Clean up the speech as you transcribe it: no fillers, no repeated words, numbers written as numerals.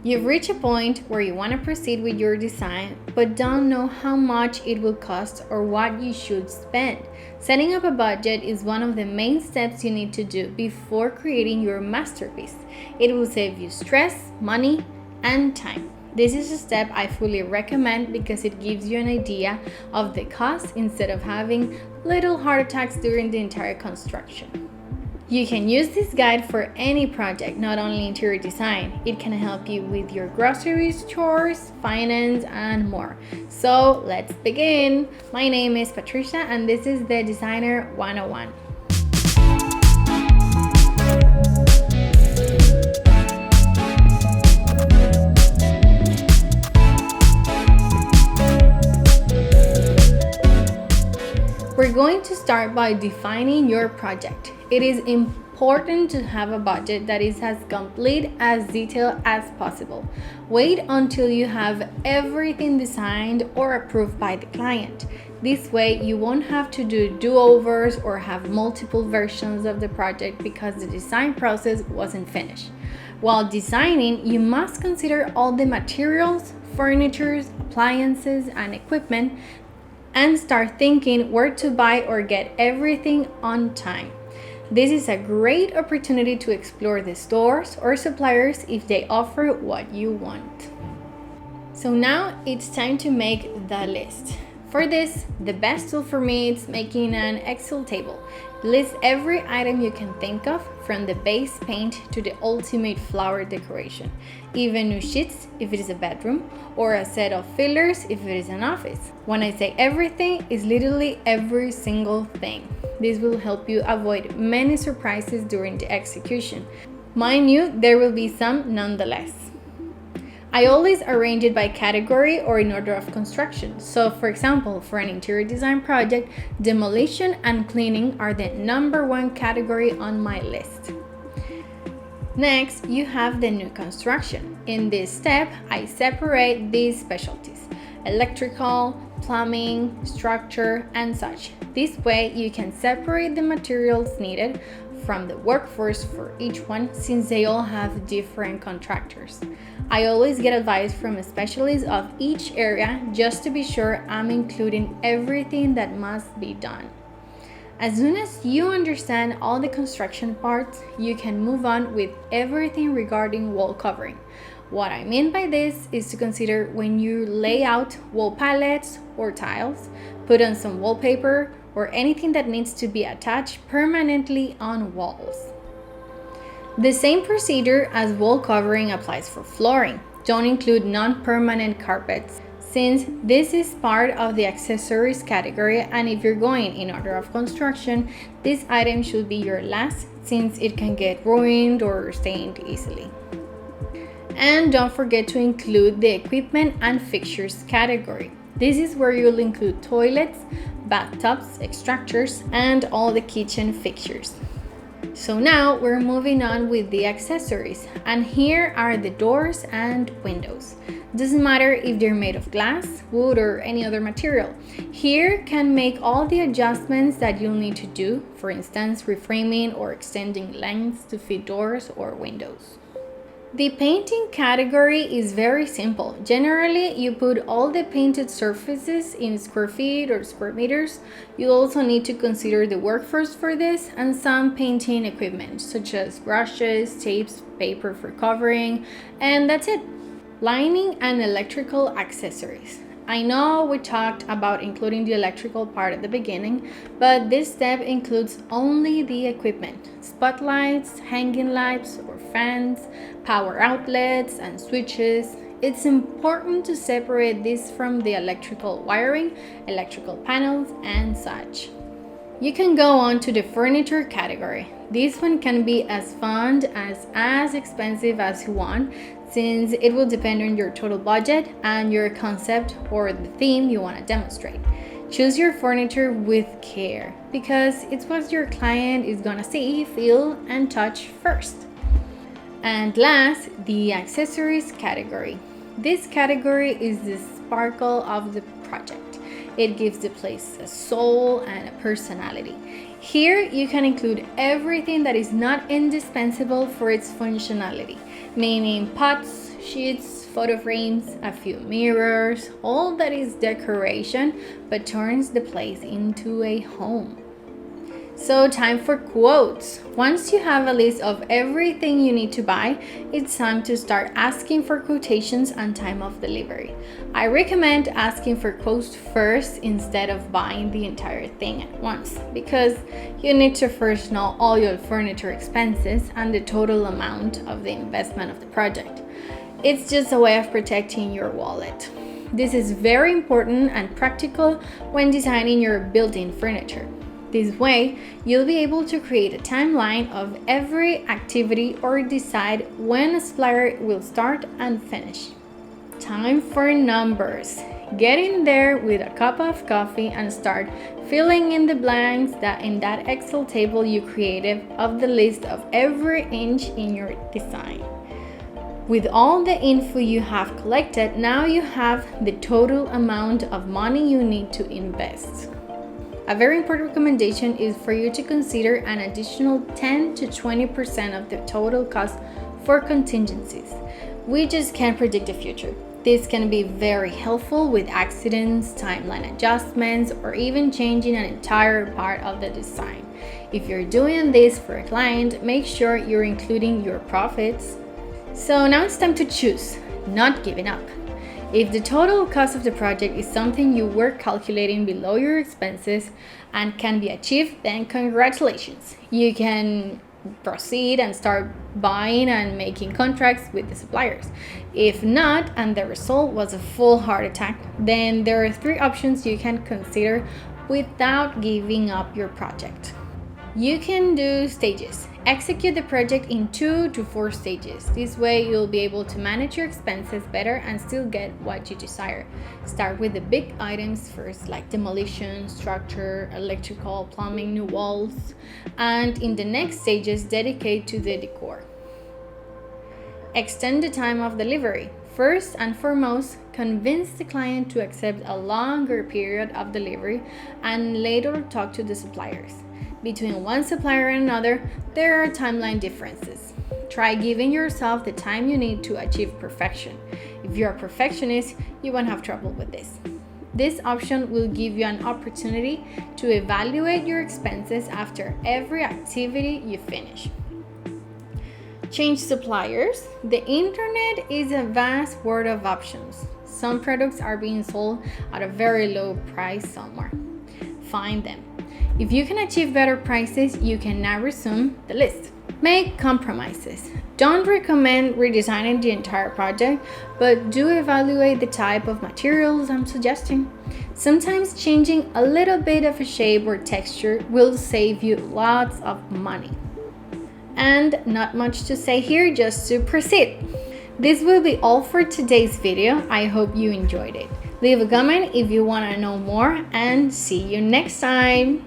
You've reached a point where you want to proceed with your design but don't know how much it will cost or what you should spend. Setting up a budget is one of the main steps you need to do before creating your masterpiece. It will save you stress, money, and time. This is a step I fully recommend because it gives you an idea of the cost instead of having little heart attacks during the entire construction. You can use this guide for any project, not only interior design. It can help you with your groceries, chores, finance, and more. So let's begin. My name is Patricia and this is the Designer 101. We're going to start by defining your project. It is important to have a budget that is as complete, as detailed as possible. Wait until you have everything designed or approved by the client. This way, you won't have to do do-overs or have multiple versions of the project because the design process wasn't finished. While designing, you must consider all the materials, furniture, appliances, and equipment and start thinking where to buy or get everything on time. This is a great opportunity to explore the stores or suppliers if they offer what you want. So now it's time to make the list. For this, the best tool for me is making an Excel table. List every item you can think of, from the base paint to the ultimate flower decoration, even new sheets if it is a bedroom, or a set of fillers if it is an office. When I say everything, it's literally every single thing. This will help you avoid many surprises during the execution. Mind you, there will be some nonetheless. I always arrange it by category or in order of construction. So for example, for an interior design project, demolition and cleaning are the number one category on my list. Next, you have the new construction. In this step, I separate these specialties: electrical, plumbing, structure, and such. This way, you can separate the materials needed from the workforce for each one, since they all have different contractors. I always get advice from a specialist of each area just to be sure I'm including everything that must be done. As soon as you understand all the construction parts, you can move on with everything regarding wall covering. What I mean by this is to consider when you lay out wall palettes or tiles, put on some wallpaper, or anything that needs to be attached permanently on walls. The same procedure as wall covering applies for flooring. Don't include non-permanent carpets, since this is part of the accessories category, and if you're going in order of construction, this item should be your last since it can get ruined or stained easily. And don't forget to include the equipment and fixtures category. This is where you'll include toilets, bathtubs, extractors, and all the kitchen fixtures. So now we're moving on with the accessories, and here are the doors and windows. Doesn't matter if they're made of glass, wood, or any other material. Here can make all the adjustments that you'll need to do, for instance, reframing or extending lengths to fit doors or windows. The painting category is very simple. Generally, you put all the painted surfaces in square feet or square meters. You also need to consider the workforce for this and some painting equipment, such as brushes, tapes, paper for covering, and that's it. Lighting and electrical accessories. I know we talked about including the electrical part at the beginning, but this step includes only the equipment: spotlights, hanging lights or fans, power outlets, and switches. It's important to separate this from the electrical wiring, electrical panels, and such. You can go on to the furniture category. This one can be as fun as expensive as you want, since it will depend on your total budget and your concept or the theme you want to demonstrate. Choose your furniture with care because it's what your client is gonna see, feel, and touch first. And last, the accessories category. This category is the sparkle of the project. It gives the place a soul and a personality. Here you can include everything that is not indispensable for its functionality, meaning pots, sheets, photo frames, a few mirrors, all that is decoration but turns the place into a home. So time for quotes. Once you have a list of everything you need to buy, it's time to start asking for quotations and time of delivery. I recommend asking for quotes first instead of buying the entire thing at once, because you need to first know all your furniture expenses and the total amount of the investment of the project. It's just a way of protecting your wallet. This is very important and practical when designing your built-in furniture. This way, you'll be able to create a timeline of every activity or decide when a supplier will start and finish. Time for numbers. Get in there with a cup of coffee and start filling in the blanks that in that Excel table you created of the list of every inch in your design. With all the info you have collected, now you have the total amount of money you need to invest. A very important recommendation is for you to consider an additional 10 to 20% of the total cost for contingencies. We just can't predict the future. This can be very helpful with accidents, timeline adjustments, or even changing an entire part of the design. If you're doing this for a client, make sure you're including your profits. So now it's time to choose, not giving up. If the total cost of the project is something you were calculating below your expenses and can be achieved, then congratulations. You can proceed and start buying and making contracts with the suppliers. If not, and the result was a full heart attack, then there are 3 options you can consider without giving up your project. You can do stages. Execute the project in 2 to 4 stages. This way you'll be able to manage your expenses better and still get what you desire. Start with the big items first, like demolition, structure, electrical, plumbing, new walls, and in the next stages dedicate to the decor. Extend the time of delivery. First and foremost, convince the client to accept a longer period of delivery and later talk to the suppliers. Between one supplier and another, there are timeline differences. Try giving yourself the time you need to achieve perfection. If you're a perfectionist, you won't have trouble with this. This option will give you an opportunity to evaluate your expenses after every activity you finish. Change suppliers. The internet is a vast world of options. Some products are being sold at a very low price somewhere. Find them. If you can achieve better prices, you can now resume the list. Make compromises. Don't recommend redesigning the entire project, but do evaluate the type of materials I'm suggesting. Sometimes changing a little bit of a shape or texture will save you lots of money. And not much to say here, just to proceed. This will be all for today's video. I hope you enjoyed it. Leave a comment if you want to know more, and see you next time.